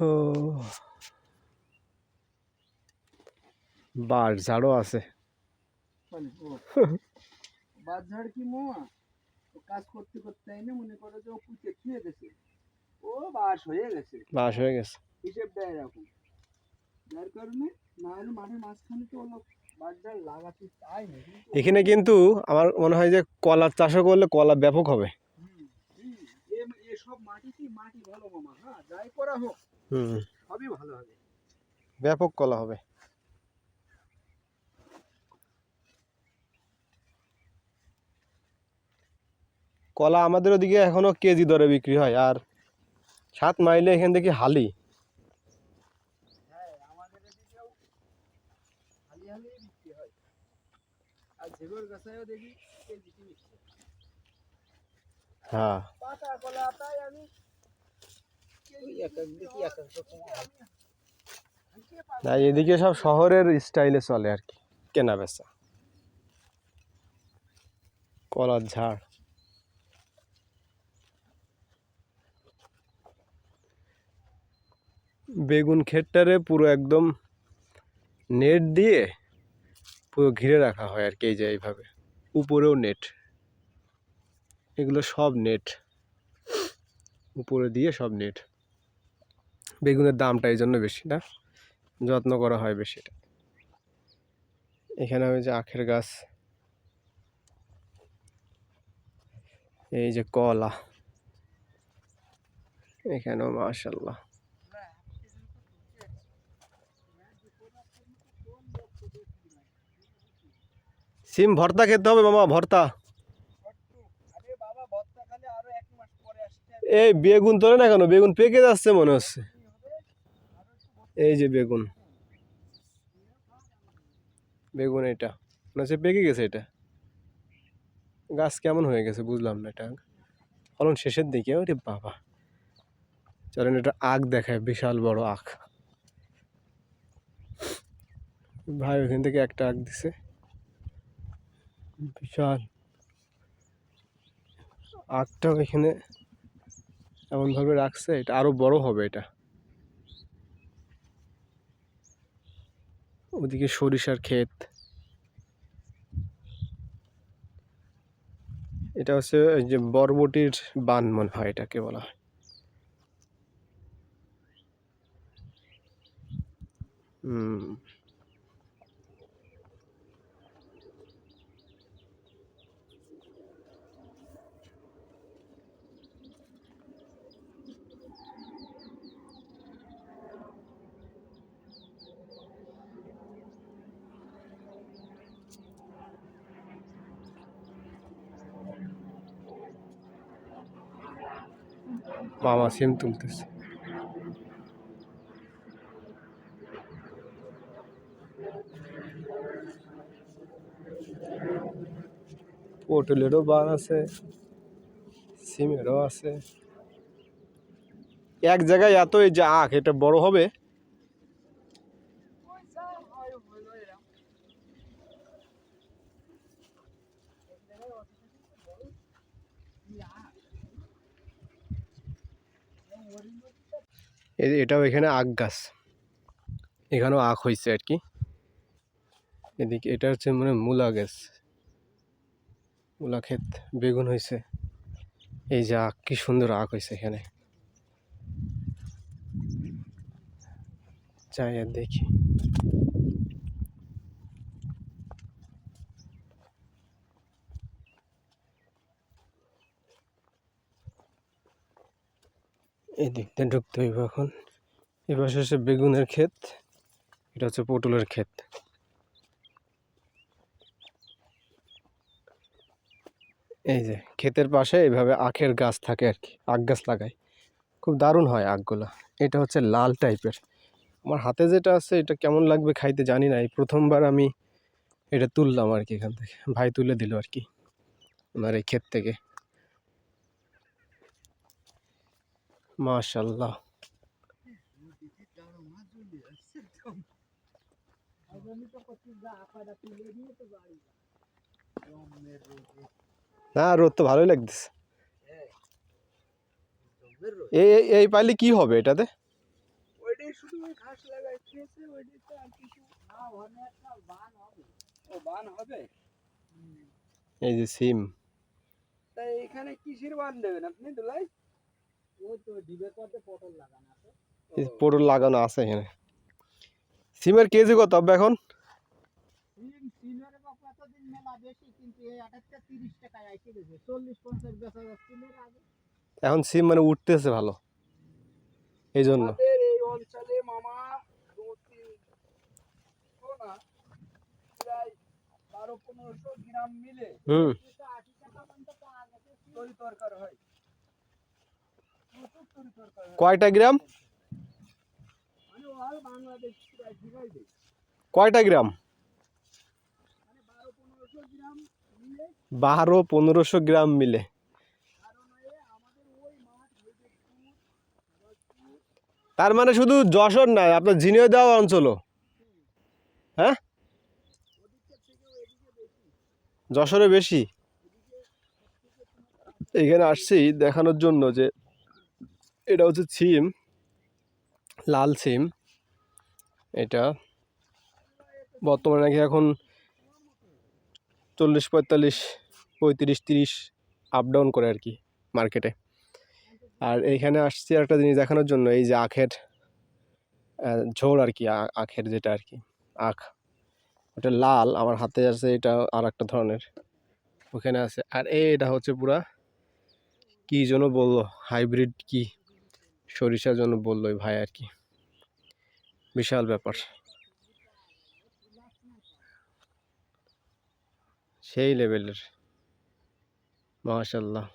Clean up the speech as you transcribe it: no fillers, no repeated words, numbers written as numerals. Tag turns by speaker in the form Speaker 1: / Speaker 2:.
Speaker 1: ও বাঁশ ঝাড়ও আছে।
Speaker 2: বাঁশ ঝাড় কি মোয়া কাজ করতে করতে এনে মনে করো যে ও পুঁতে ছুঁয়ে গেছে, ও বাঁশ হয়ে গেছে,
Speaker 1: বাঁশ হয়ে গেছে
Speaker 2: হিসেবটা এরকম। যার কারণে না হলে মাঠের মাঝখানে তো হলো বাঁশ ঝাড় লাগাতে চাই না।
Speaker 1: এখানে কিন্তু আমার মনে হয় যে কলার চাষও করলে কলা ব্যাপক হবে।
Speaker 2: এসব মাটিতেই মাটি ভালো মামা, হ্যাঁ যাই করা হোক সবই ভালো হবে,
Speaker 1: ব্যাপক কলা হবে। কলা আমাদের ওদিকে এখনো কেজি দরে বিক্রি হয়, আর 7 মাইলে এখান থেকে হালি।
Speaker 2: হ্যাঁ আমাদের এদিকেও হালি হালি বিক্রি হয়, আর ঝেগর গাছায়ও দেখি কেজিতে বিক্রি।
Speaker 1: হ্যাঁ
Speaker 2: পাতা কলাটাই আমি
Speaker 1: না, এদিকে সব শহরের স্টাইলে চলে আর কি কেনা বেচা। কলার ঝাড় বেগুন ক্ষেতটারে পুরো একদম নেট দিয়ে পুরো ঘিরে রাখা হয় আর কি, এই যে এইভাবে উপরেও নেট, এগুলো সব নেট উপরে দিয়ে সব নেট। বেগুনের দামটা এই জন্য বেশি, না যত্ন করা হয় বেশি। এখানে ওই যে আখের গাছ, এই যে কলা, এখানেও মাশাআল্লাহ। সিম ভর্তা খেতে হবে মামা, ভর্তা। এই বেগুন তোলে না কেন? বেগুন পেকে যাচ্ছে মনে হচ্ছে। এই যে বেগুন, বেগুন এটা মনে হচ্ছে পেকে গেছে। এটা গাছ কেমন হয়ে গেছে বুঝলাম না। এটা ফলন শেষের দিকে। ওরে বাবা, চলেন এটা আখ দেখায়, বিশাল বড় আখ। ভাই ওখান থেকে একটা আখ দিছে, বিশাল আখটাও এখানে এমনভাবে রাখছে, এটা আরো বড় হবে। এটা ওদিকে সরিষার ক্ষেত। এটা হচ্ছে এই যে বরবটির বান মনে হয় এটাকে বলা হয়। মামা সিম তুলতেছে। পটলেরও বান আছে, সিমেরও আছে। এক জায়গায় এত এই যে আখ, এটা বড় হবে। এটাও এখানে আখ গাছ, এখানেও আখ হয়েছে আর কি। এদিকে এটা হচ্ছে মানে মূলা গাছ, মূলা ক্ষেত। বেগুন হয়েছে, এই যে আখ, কি সুন্দর আখ হয়েছে এখানে। যাই আর দেখি। এদিক দিয়ে ঢুকতে হইব এখন। এপাশে হচ্ছে বেগুনের ক্ষেত, এটা হচ্ছে পটলের ক্ষেত। এই যে ক্ষেতের পাশে এইভাবে আখের গাছ থাকে আর কি, আখ গাছ লাগায়, খুব দারুণ হয় আখগুলা। এটা হচ্ছে লাল টাইপের। আমার হাতে যেটা আছে এটা কেমন লাগবে খাইতে জানি না, এই প্রথমবার আমি এটা তুললাম আর কি, এখান থেকে ভাই তুলে দিল আর কি আমার এই ক্ষেত থেকে। মাশাআল্লাহ। না রোদ তো ভালোই লাগতেছে। এই পাইলে কি হবে এটাতে?
Speaker 2: শুধু ওই ঘাস লাগাই খেয়েছে ওইটাতে আর কিছু না অনেক একটা বান হবে ও বান হবে
Speaker 1: এই যে সিম,
Speaker 2: তাই এখানে কিসের বান দেবেন আপনি দুলাই ওই তো ডিবের পথে পটল লাগানো আছে
Speaker 1: এই যে পটল লাগানো আছে এখানে। সিমের কেজি কত হবে এখন?
Speaker 2: সিমের বাপ এতদিন মেলা বেশি কিন্তু এই 30 টাকায় আইসে গেছে 40-50 বেচা যাচ্ছিল আগে
Speaker 1: এখন সিম মানে উঠতেছে ভালো, এই জন্য।
Speaker 2: আমাদের এই অঞ্চলে মামা 2-3 না প্রায় 1200-1500 গ্রাম মিলে 80 টাকা পর্যন্ত পাওয়া গেছে তরি তরকার হয় প্রচুর তরি তরকার হয়
Speaker 1: কয়টা গ্রাম?
Speaker 2: মানে অল বাংলাদেশ প্রায় দিবাই দেয়
Speaker 1: কয়টা গ্রাম?
Speaker 2: মানে 12-1500 গ্রাম মিলে
Speaker 1: 1200-1500 গ্রাম মিলে।
Speaker 2: কারণ আমাদের ওই মাঠ হইতে
Speaker 1: তার মানে শুধু যশোর নাই, আপনার ঝিনাইদহ অঞ্চলও, হ্যাঁ যশোরে বেশি। এখানে আসছি দেখানোর জন্য যে এটা হচ্ছে সিম, লাল সিম। এটা বর্তমানে নাকি এখন 40-45-35-30 আপ ডাউন করে আর কি মার্কেটে। আর এইখানে আসছি একটা জিনিস দেখানোর জন্য, এই যে আখের ঝোড় আর কি, আখের যেটা আর কি আখ, ওটা লাল, আমার হাতে আছে, এটা আর একটা ধরনের ওখানে আছে। আর এটা হচ্ছে পুরা কি জন্য বললো, হাইব্রিড কি সরিষার জন্য বললো ওই ভাই আর কি, বিশাল ব্যাপার, সেই লেভেলের, মাশাআল্লাহ।